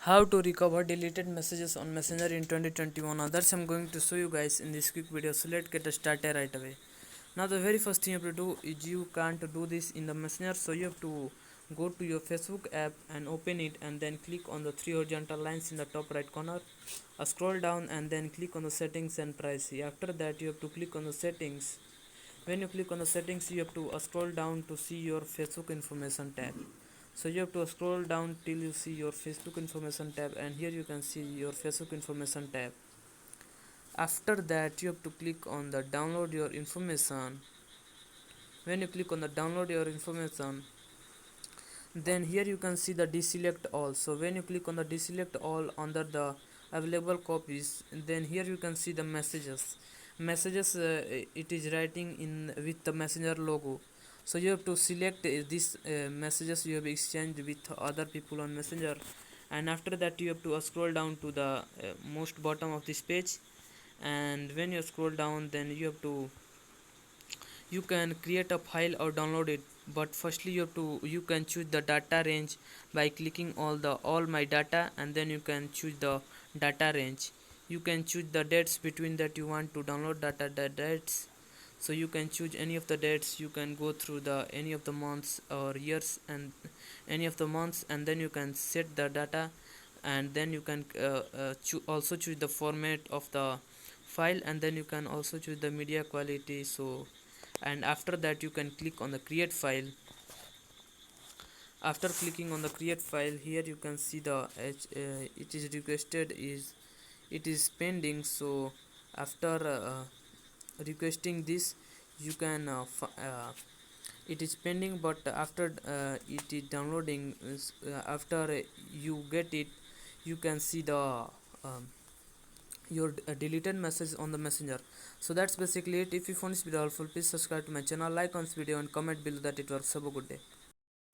How to recover deleted messages on Messenger in 2021. Others I'm going to show you guys in this quick video, so let's get started right away. Now the very first thing you have to do is you can't do this in the Messenger, so you have to go to your Facebook app and open it, and then click on the three horizontal lines in the top right corner. Scroll down and then click on the settings and privacy. After that you have to click on the settings. When you click on the settings, you have to scroll down to see your Facebook information tab. So you have to scroll down till you see your Facebook information tab, and here you can see your Facebook information tab. After that you have to click on the download your information. When you click on the download your information, then here you can see the deselect all. So when you click on the deselect all under the available copies, then here you can see the messages. It is writing in with the messenger logo. So you have to select these messages you have exchanged with other people on messenger, and after that you have to scroll down to the most bottom of this page. And when you scroll down, then you can create a file or download it. But firstly you can choose the data range by clicking all my data, and then you can choose the data range. You can choose the dates between that you want to download data, the dates. So you can choose any of the dates. You can go through the any of the months or years, and any of the months, and then you can set the data. And then you can also choose the format of the file, and then you can also choose the media quality. So, and after that you can click on the create file. After clicking on the create file, here you can see the it is requested, is it is pending. So after requesting this, you can it is pending, but after it is downloading, after you get it, you can see the your deleted message on the messenger. So that's basically it. If you found this video helpful, please subscribe to my channel, like on this video, and comment below that it works. Have a good day.